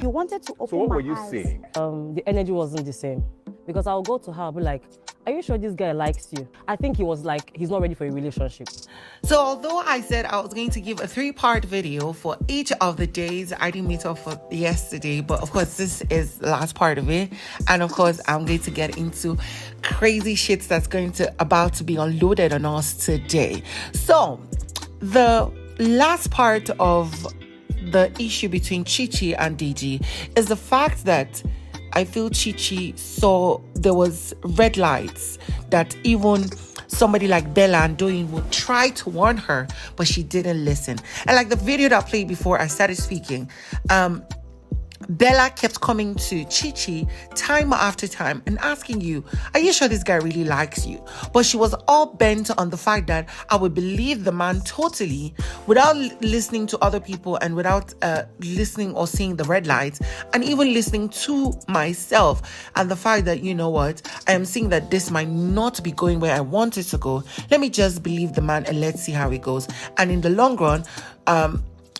You wanted to open So what my were you eyes. saying? The energy wasn't the same, because I'll go to her, I'll be like, are you sure this guy likes you? I think he was like, he's not ready for a relationship. So although I said I was going to give a 3-part video for each of the days, I didn't meet up for yesterday, but of course this is the last part of it. And of course I'm going to get into crazy shit that's about to be unloaded on us today. So the last part of the issue between Chichi and Deji is the fact that I feel Chichi saw there was red lights that even somebody like Bella and Doyin would try to warn her, but she didn't listen. And like the video that I played before I started speaking, Bella kept coming to Chichi time after time and asking you, are you sure this guy really likes you? But she was all bent on the fact that I would believe the man totally without listening to other people and without listening or seeing the red lights, and even listening to myself and the fact that, you know what, I am seeing that this might not be going where I want it to go. Let me just believe the man and let's see how it goes. And in the long run,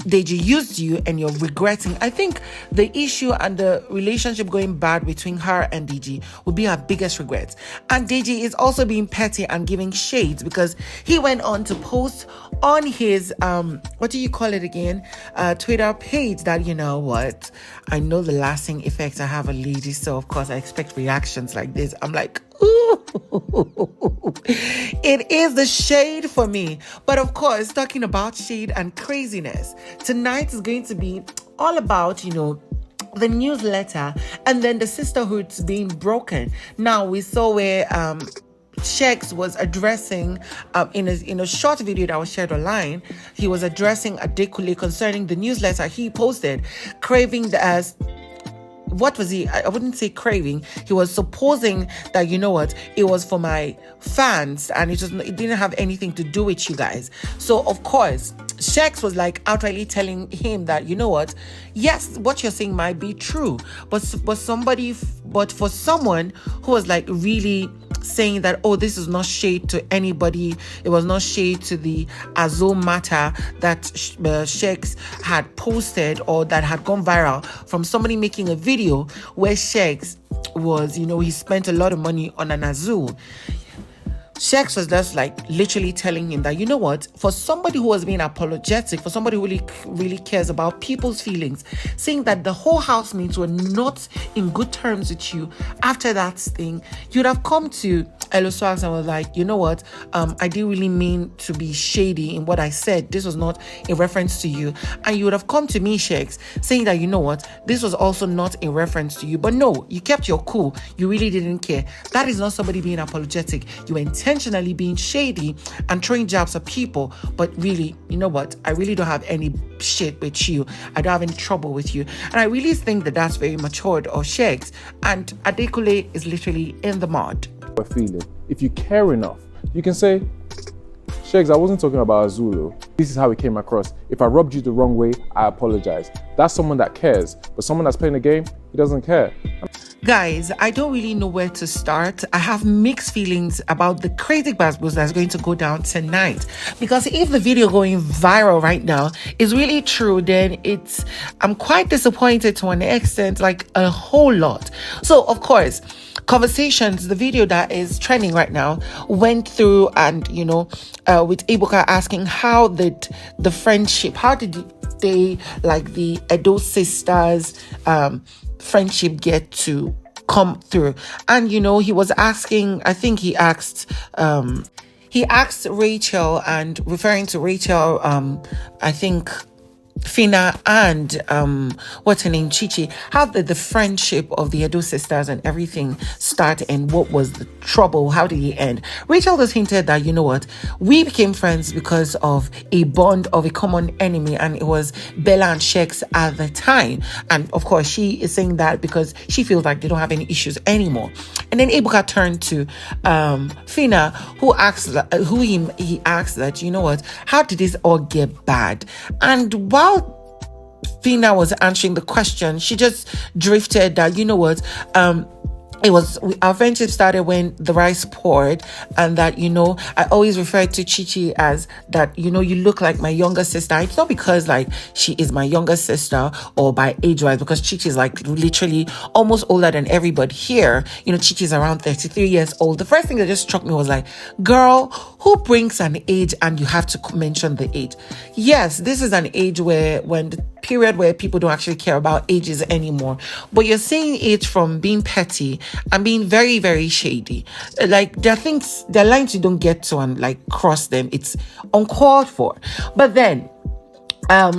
Deji used you and you're regretting. I think the issue and the relationship going bad between her and Deji would be her biggest regret. And Deji is also being petty and giving shades because he went on to post on his what do you call it again, Twitter page that, you know what, I know the lasting effect I have on ladies, so of course I expect reactions like this. I'm like, ooh, it is the shade for me. But of course, talking about shade and craziness, tonight is going to be all about, you know, the newsletter and then the sisterhoods being broken. Now we saw where Sheggz was addressing in a short video that was shared online. He was addressing Adekunle concerning the newsletter he posted, craving what was he? I wouldn't say craving. He was supposing that, you know what, it was for my fans and it didn't have anything to do with you guys. So of course, Sheggz was like outrightly telling him that, you know what, yes, what you're saying might be true, but for someone who was like really saying that, oh, this is not shade to anybody, it was not shade to the Azo matter that Sheggz had posted or that had gone viral from somebody making a video where Sheggz was, you know, he spent a lot of money on an Azo. Sheggz was just like literally telling him that, you know what, for somebody who was being apologetic, for somebody who really cares about people's feelings, saying that the whole housemates were not in good terms with you after that thing, you'd have come to eloswags and was like, you know what, I didn't really mean to be shady in what I said. This was not in reference to you. And you would have come to me, Sheggz, saying that, you know what, this was also not in reference to you. But no, you kept your cool. You really didn't care. That is not somebody being apologetic. You intentionally being shady and throwing jabs at people. But really, you know what, I really don't have any shit with you. I don't have any trouble with you. And I really think that that's very matured of Sheggz. And Adekunle is literally in the mud. A feeling. If you care enough, you can say, Sheggz, I wasn't talking about Zulu. This is how it came across. If I rubbed you the wrong way, I apologize. That's someone that cares. But someone that's playing the game, he doesn't care. Guys, I don't really know where to start. I have mixed feelings about the crazy basketballs that's going to go down tonight. Because if the video going viral right now is really true, then I'm quite disappointed to an extent, like a whole lot. So, of course, Conversations, the video that is trending right now, went through and, you know, with Ebuka asking how did the friendship, how did they, like the Edo sisters, friendship get to come through. And you know, he was asking, I think he asked Rachel, and referring to Rachel, I think Phyna and what's her name, Chichi, how did the friendship of the Edo sisters and everything start, and what was the trouble? How did it end? Rachel just hinted that, you know what, we became friends because of a bond of a common enemy, and it was Bella and Sheggz at the time. And of course, she is saying that because she feels like they don't have any issues anymore. And then Ebuka turned to Phyna, who he asked that, you know what, how did this all get bad? And while Phyna was answering the question, she just drifted that, you know what, our friendship started when the rice poured, and that, I always refer to Chichi as that, you look like my younger sister. It's not because like she is my younger sister or by age wise, because Chichi is like literally almost older than everybody here. Chichi is around 33 years old. The first thing that just struck me was like, girl, who brings an age and you have to mention the age? Yes, this is an age when the period where people don't actually care about ages anymore, but you're seeing it from being petty and being very, very shady. Like, there are lines you don't get to and like cross them. It's uncalled for. But then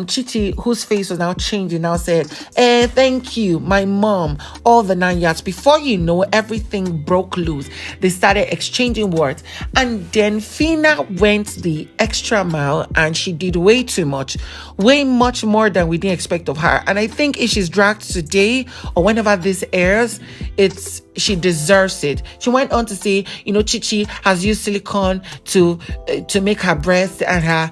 Chichi, whose face was now changing, now said, thank you, my mom, all the 9 yards. Before you know, everything broke loose. They started exchanging words. And then Phyna went the extra mile and she did way too much. Way much more than we didn't expect of her. And I think if she's dragged today or whenever this airs, she deserves it. She went on to say, Chichi has used silicone to make her breast and her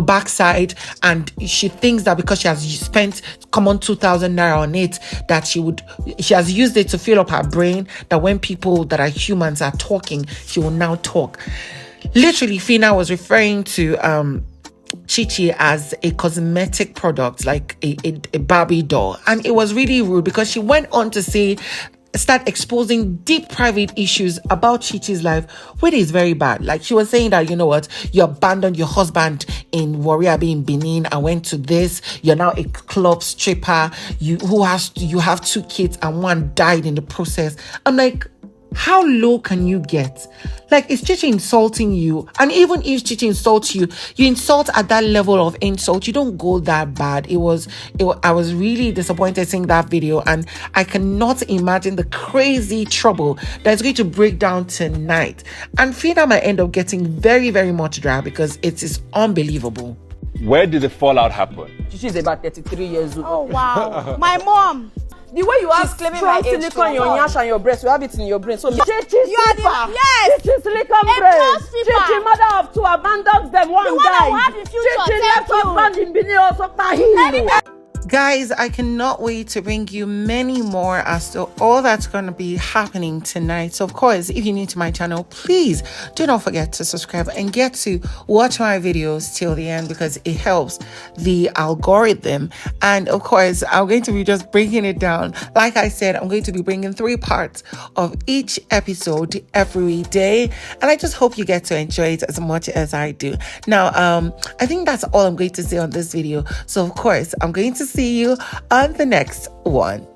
backside, and she thinks that because she has spent common 2,000 naira on it, that she has used it to fill up her brain, that when people that are humans are talking, she will now talk. Literally, Phyna was referring to Chichi as a cosmetic product, like a Barbie doll, and it was really rude because she went on to start exposing deep private issues about Chichi's life, which is very bad. Like, she was saying that, you abandoned your husband in Warrior in Benin and went to this. You're now a club stripper. You have 2 kids and one died in the process. I'm like, how low can you get? Like, is Chichi insulting you? And even if Chichi insults you, you insult at that level of insult. You don't go that bad. I was really disappointed seeing that video, and I cannot imagine the crazy trouble that's going to break down tonight. And Phyna might end up getting very, very much drag because it is unbelievable. Where did the fallout happen? Chichi is about 33 years old. Oh, wow. My mom. The way you have claiming my strong age silicone in your nyash and your breast, you have it in your brain. So You are the- yes. Chichi silicone A breast. plus stripper. Chichi mother of 2 abandons them. One The one that guy. will have the future. Chichi Thank left husband you. in Benin also Tahir. Guys, I cannot wait to bring you many more as to all that's going to be happening tonight. So, of course, if you're new to my channel, please do not forget to subscribe and get to watch my videos till the end because it helps the algorithm. And, of course, I'm going to be just breaking it down. Like I said, I'm going to be bringing 3 parts of each episode every day. And I just hope you get to enjoy it as much as I do. Now, I think that's all I'm going to say on this video. So, of course, I'm going to see you on the next one.